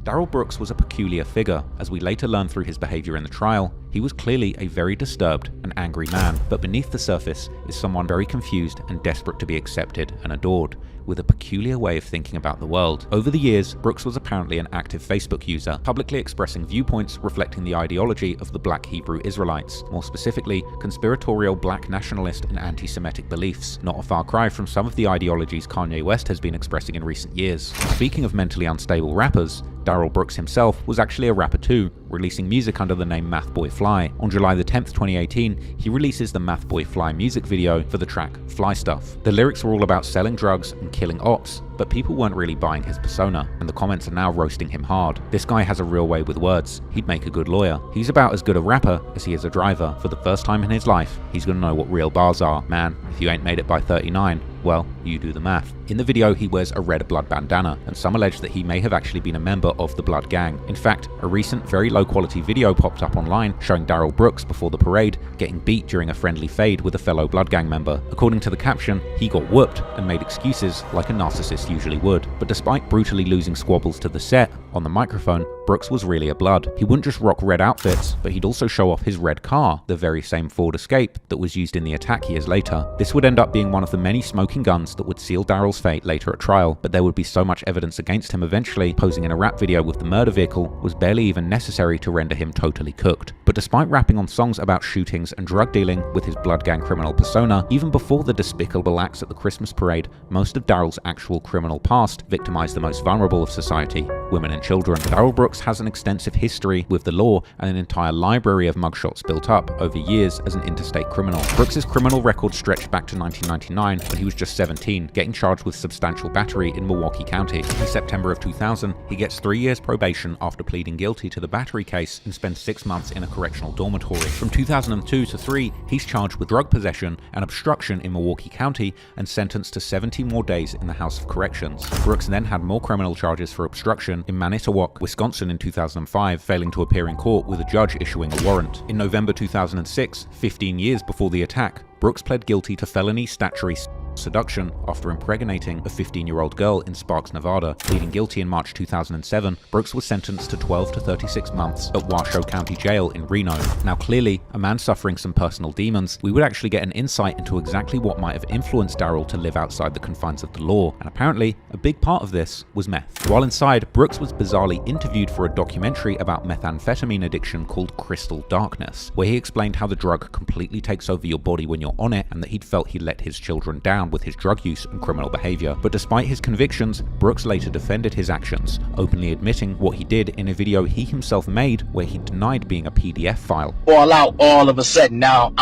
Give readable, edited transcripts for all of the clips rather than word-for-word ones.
Daryl Brooks was a peculiar figure. As we later learned through his behavior in the trial, he was clearly a very disturbed and angry man, but beneath the surface is someone very confused and desperate to be accepted and adored, with a peculiar way of thinking about the world. Over the years, Brooks was apparently an active Facebook user, publicly expressing viewpoints reflecting the ideology of the Black Hebrew Israelites, more specifically, conspiratorial black nationalist and anti-Semitic beliefs, not a far cry from some of the ideologies Kanye West has been expressing in recent years. Speaking of mentally unstable rappers, Daryl Brooks himself was actually a rapper too, releasing music under the name Mathboy Fly. On July the 10th, 2018, he releases the Mathboy Fly music video for the track Fly Stuff. The lyrics were all about selling drugs and killing ops, but people weren't really buying his persona, and the comments are now roasting him hard. This guy has a real way with words. He'd make a good lawyer. He's about as good a rapper as he is a driver. For the first time in his life, he's gonna know what real bars are. Man, if you ain't made it by 39, well, you do the math. In the video, he wears a red blood bandana, and some allege that he may have actually been a member of the Blood Gang. In fact, a recent, very low-quality video popped up online showing Daryl Brooks before the parade getting beat during a friendly fade with a fellow Blood Gang member. According to the caption, he got whooped and made excuses like a narcissist usually would. But despite brutally losing squabbles to the set, on the microphone, Brooks was really a blood. He wouldn't just rock red outfits, but he'd also show off his red car, the very same Ford Escape that was used in the attack years later. This would end up being one of the many smoking guns that would seal Daryl's fate later at trial, but there would be so much evidence against him eventually, posing in a rap video with the murder vehicle was barely even necessary to render him totally cooked. But despite rapping on songs about shootings and drug dealing with his Blood Gang criminal persona, even before the despicable acts at the Christmas parade, most of Daryl's actual criminal past victimized the most vulnerable of society, women and children. Daryl Brooks has an extensive history with the law and an entire library of mugshots built up over years as an interstate criminal. Brooks's criminal record stretched back to 1999 when he was just 17, getting charged with substantial battery in Milwaukee County. In September of 2000, he gets 3 years probation after pleading guilty to the battery case and spends 6 months in a correctional dormitory. From 2002 to 3, he's charged with drug possession and obstruction in Milwaukee County and sentenced to 70 more days in the House of Corrections. Brooks then had more criminal charges for obstruction in Manitowoc, Wisconsin in 2005, failing to appear in court with a judge issuing a warrant. In November 2006, 15 years before the attack, Brooks pled guilty to felony statutory seduction after impregnating a 15-year-old girl in Sparks, Nevada. Pleading guilty in March 2007, Brooks was sentenced to 12 to 36 months at Waukesha County Jail in Reno. Now clearly, a man suffering some personal demons, we would actually get an insight into exactly what might have influenced Daryl to live outside the confines of the law, and apparently, a big part of this was meth. While inside, Brooks was bizarrely interviewed for a documentary about methamphetamine addiction called Crystal Darkness, where he explained how the drug completely takes over your body when you're on it, and that he'd felt he let his children down with his drug use and criminal behavior. But despite his convictions, Brooks later defended his actions, openly admitting what he did in a video he himself made where he denied being a PDF file. All out all of a sudden now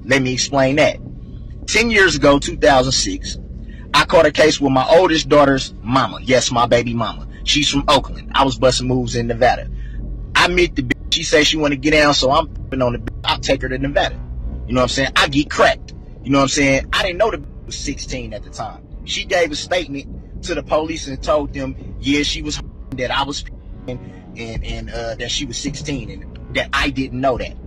let me explain that. 10 years ago, 2006, I caught a case with my oldest daughter's mama. Yes, my baby mama. She's from Oakland. I was busting moves in Nevada. I meet the bitch. She says she want to get down, so I'm on the bitch. I'll take her to Nevada. You know what I'm saying? I get cracked. You know what I'm saying? I didn't know the bitch was 16 at the time. She gave a statement to the police and told them, yeah, she was that I was and that she was 16 and that I didn't know that.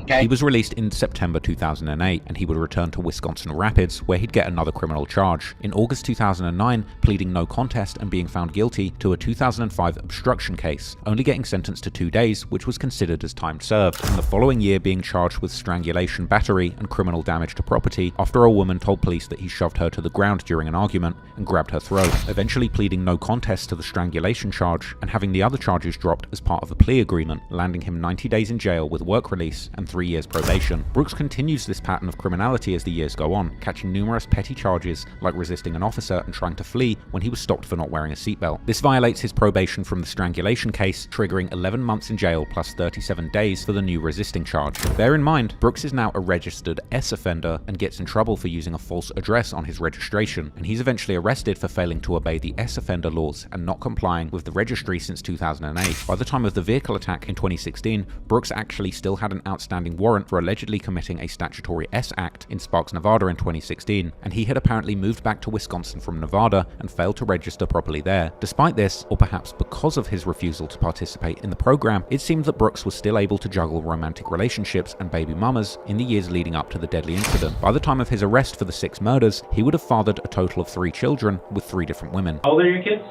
Okay. He was released in September 2008, and he would return to Wisconsin Rapids, where he'd get another criminal charge. In August 2009, pleading no contest and being found guilty to a 2005 obstruction case, only getting sentenced to 2 days, which was considered as time served, and the following year being charged with strangulation, battery, and criminal damage to property after a woman told police that he shoved her to the ground during an argument and grabbed her throat, eventually pleading no contest to the strangulation charge and having the other charges dropped as part of a plea agreement, landing him 90 days in jail with work release and 3 years probation. Brooks continues this pattern of criminality as the years go on, catching numerous petty charges like resisting an officer and trying to flee when he was stopped for not wearing a seatbelt. This violates his probation from the strangulation case, triggering 11 months in jail plus 37 days for the new resisting charge. Bear in mind, Brooks is now a registered S offender and gets in trouble for using a false address on his registration, and he's eventually arrested for failing to obey the S offender laws and not complying with the registry since 2008. By the time of the vehicle attack in 2016, Brooks actually still had an outstanding warrant for allegedly committing a statutory S act in Sparks, Nevada in 2016, and he had apparently moved back to Wisconsin from Nevada and failed to register properly there. Despite this, or perhaps because of his refusal to participate in the program, it seemed that Brooks was still able to juggle romantic relationships and baby mamas in the years leading up to the deadly incident. By the time of his arrest for the 6 murders, he would have fathered a total of 3 children with 3 different women. How old are your kids?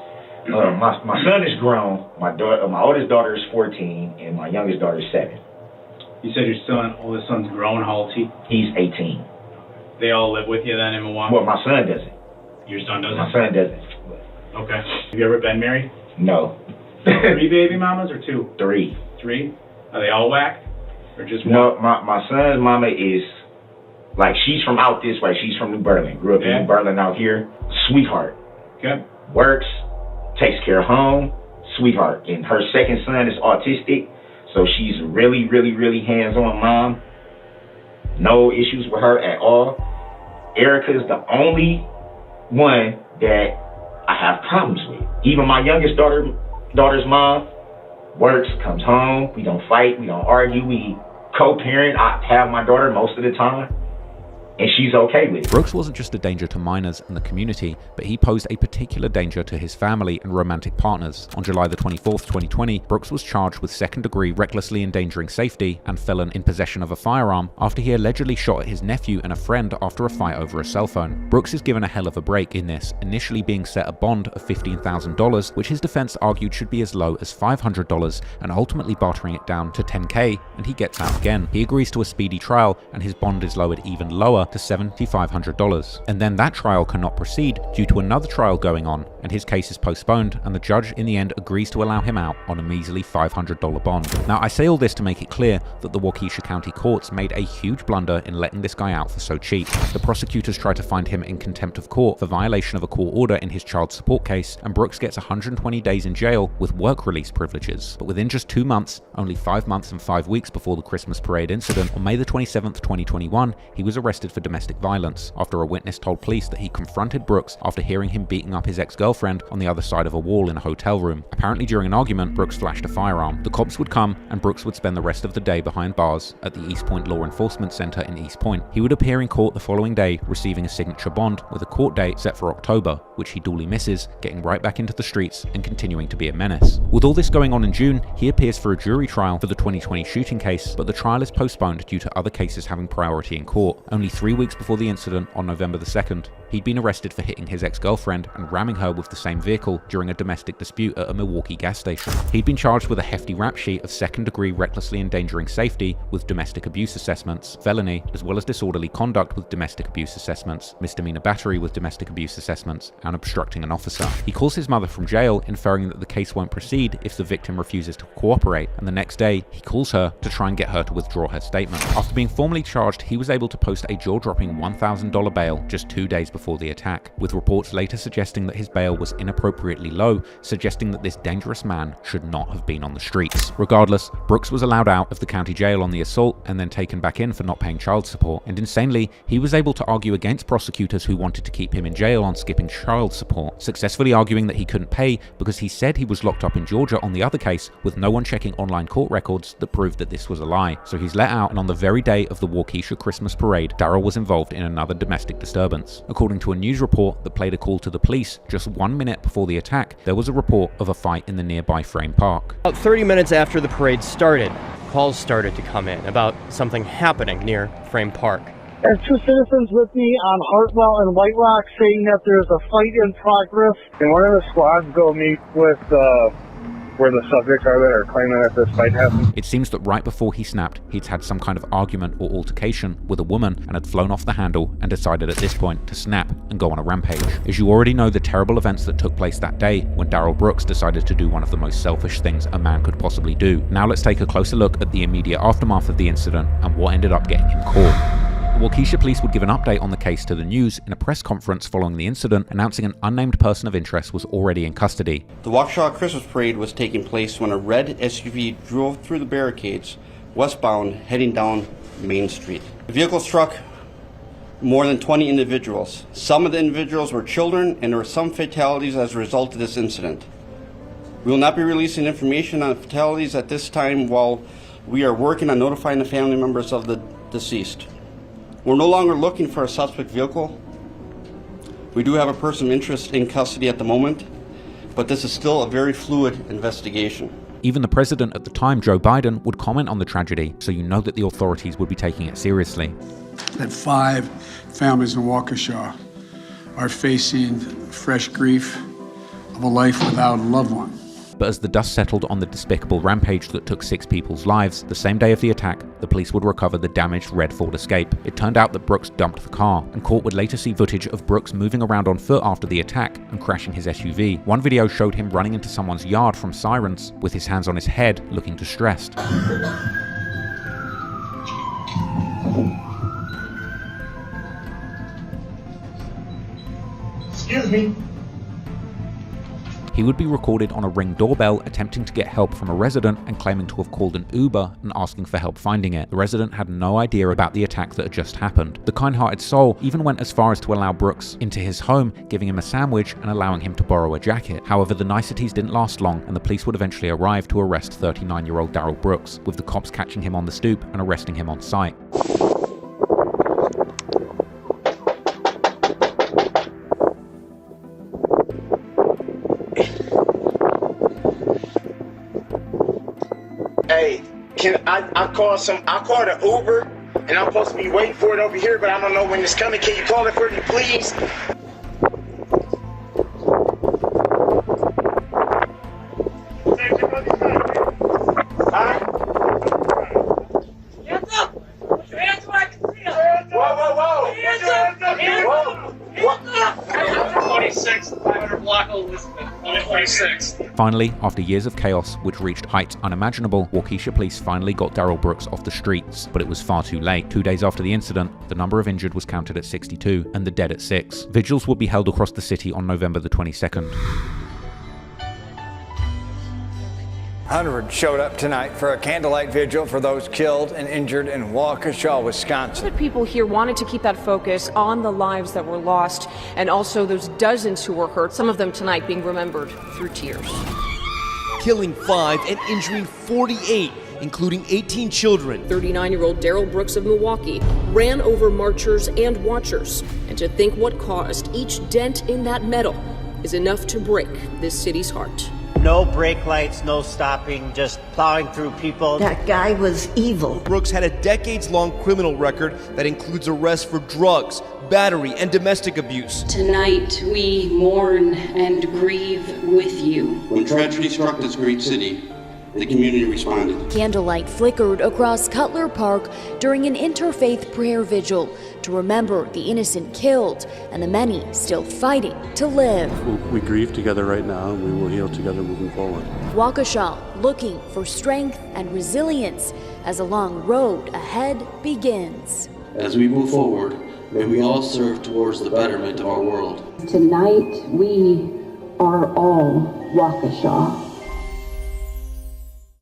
My son is grown. My oldest daughter is 14, and my youngest daughter is 7. You said your oldest son's grown. How old is he? He's 18. They all live with you then in Milwaukee? Well, my son doesn't. Your son doesn't? My son doesn't. Okay. Have you ever been married? No. 3 baby mamas or 2? 3. 3? Are they all whack? Or just one? No, my son's mama is, like, she's from out this way. She's from New Berlin. Grew up in New Berlin out here. Sweetheart. Good. Works, takes care of home, sweetheart. And her second son is autistic, so she's really, really, really hands-on mom. No issues with her at all. Erica's the only one that I have problems with. Even my youngest daughter's mom works, comes home. We don't fight, we don't argue, we co-parent. I have my daughter most of the time, and she's okay with it. Brooks wasn't just a danger to minors and the community, but he posed a particular danger to his family and romantic partners. On July the 24th, 2020, Brooks was charged with second-degree recklessly endangering safety and felon in possession of a firearm after he allegedly shot at his nephew and a friend after a fight over a cell phone. Brooks is given a hell of a break in this, initially being set a bond of $15,000, which his defense argued should be as low as $500, and ultimately bartering it down to $10K, and he gets out again. He agrees to a speedy trial, and his bond is lowered even lower to $7,500. And then that trial cannot proceed due to another trial going on, and his case is postponed, and the judge in the end agrees to allow him out on a measly $500 bond. Now, I say all this to make it clear that the Waukesha County courts made a huge blunder in letting this guy out for so cheap. The prosecutors tried to find him in contempt of court for violation of a court order in his child support case, and Brooks gets 120 days in jail with work release privileges. But within just 2 months, only 5 months and 5 weeks before the Christmas parade incident, on May the 27th, 2021, he was arrested for domestic violence after a witness told police that he confronted Brooks after hearing him beating up his ex-girlfriend on the other side of a wall in a hotel room. Apparently during an argument, Brooks flashed a firearm. The cops would come, and Brooks would spend the rest of the day behind bars at the East Point Law Enforcement Center in East Point. He would appear in court the following day, receiving a signature bond with a court date set for October, which he duly misses, getting right back into the streets and continuing to be a menace. With all this going on in June, he appears for a jury trial for the 2020 shooting case, but the trial is postponed due to other cases having priority in court. Only 3 weeks before the incident on November the 2nd, he'd been arrested for hitting his ex-girlfriend and ramming her with the same vehicle during a domestic dispute at a Milwaukee gas station. He'd been charged with a hefty rap sheet of second-degree recklessly endangering safety with domestic abuse assessments, felony, as well as disorderly conduct with domestic abuse assessments, misdemeanor battery with domestic abuse assessments, and obstructing an officer. He calls his mother from jail, inferring that the case won't proceed if the victim refuses to cooperate, and the next day, he calls her to try and get her to withdraw her statement. After being formally charged, he was able to post a jaw-dropping $1,000 bail just 2 days before the attack, with reports later suggesting that his bail was inappropriately low, suggesting that this dangerous man should not have been on the streets. Regardless, Brooks was allowed out of the county jail on the assault and then taken back in for not paying child support, and insanely, he was able to argue against prosecutors who wanted to keep him in jail on skipping child support, successfully arguing that he couldn't pay because he said he was locked up in Georgia on the other case, with no one checking online court records that proved that this was a lie. So he's let out, and on the very day of the Waukesha Christmas parade, Darrell was involved in another domestic disturbance. According to a news report that played a call to the police just 1 minute before the attack, there was a report of a fight in the nearby Frame Park. About 30 minutes after the parade started, calls started to come in about something happening near Frame Park. There's 2 citizens with me on Hartwell and White Rock saying that there's a fight in progress, and one of the squads go meet with where the subjects are that are claiming that this fight happened. It seems that right before he snapped, he'd had some kind of argument or altercation with a woman and had flown off the handle and decided at this point to snap and go on a rampage. As you already know, the terrible events that took place that day when Daryl Brooks decided to do one of the most selfish things a man could possibly do. Now let's take a closer look at the immediate aftermath of the incident and what ended up getting him caught. The Waukesha police would give an update on the case to the news in a press conference following the incident, announcing an unnamed person of interest was already in custody. The Waukesha Christmas parade was taking place when a red SUV drove through the barricades westbound, heading down Main Street. The vehicle struck more than 20 individuals. Some of the individuals were children, and there were some fatalities as a result of this incident. We will not be releasing information on fatalities at this time while we are working on notifying the family members of the deceased. We're no longer looking for a suspect vehicle. We do have a person of interest in custody at the moment, but this is still a very fluid investigation. Even the president at the time, Joe Biden, would comment on the tragedy, so you know that the authorities would be taking it seriously. That 5 families in Waukesha are facing fresh grief, a of a life without a loved one. But as the dust settled on the despicable rampage that took 6 people's lives, the same day of the attack, the police would recover the damaged red Ford Escape. It turned out that Brooks dumped the car, and court would later see footage of Brooks moving around on foot after the attack and crashing his SUV. One video showed him running into someone's yard from sirens, with his hands on his head, looking distressed. Excuse me. He would be recorded on a Ring doorbell attempting to get help from a resident and claiming to have called an Uber and asking for help finding it. The resident had no idea about the attack that had just happened. The kind-hearted soul even went as far as to allow Brooks into his home, giving him a sandwich and allowing him to borrow a jacket. However, the niceties didn't last long, and the police would eventually arrive to arrest 39-year-old Daryl Brooks, with the cops catching him on the stoop and arresting him on site. Hey, I called an Uber, and I'm supposed to be waiting for it over here, but I don't know when it's coming. Can you call it for me, please? Hands up! Put your hands where I can see them! Whoa! Hands up! Hands up! Hands up! 26, 500 block of Elizabeth. 26. Finally, after years of chaos, which reached heights unimaginable, Waukesha police finally got Daryl Brooks off the streets, but it was far too late. 2 days after the incident, the number of injured was counted at 62, and the dead at 6. Vigils would be held across the city on November the 22nd. Hundreds showed up tonight for a candlelight vigil for those killed and injured in Waukesha, Wisconsin. People here wanted to keep that focus on the lives that were lost and also those dozens who were hurt, some of them tonight being remembered through tears. Killing 5 and injuring 48, including 18 children. 39-year-old Daryl Brooks of Milwaukee ran over marchers and watchers. And to think what caused each dent in that metal is enough to break this city's heart. No brake lights, no stopping, just plowing through people. That guy was evil. Brooks had a decades-long criminal record that includes arrests for drugs, battery, and domestic abuse. Tonight, we mourn and grieve with you. When tragedy struck this great city, the community responded. Candlelight flickered across Cutler Park during an interfaith prayer vigil to remember the innocent killed and the many still fighting to live. We grieve together right now, and we will heal together moving forward. Waukesha looking for strength and resilience as a long road ahead begins. As we move forward, may we all serve towards the betterment of our world. Tonight, we are all Waukesha.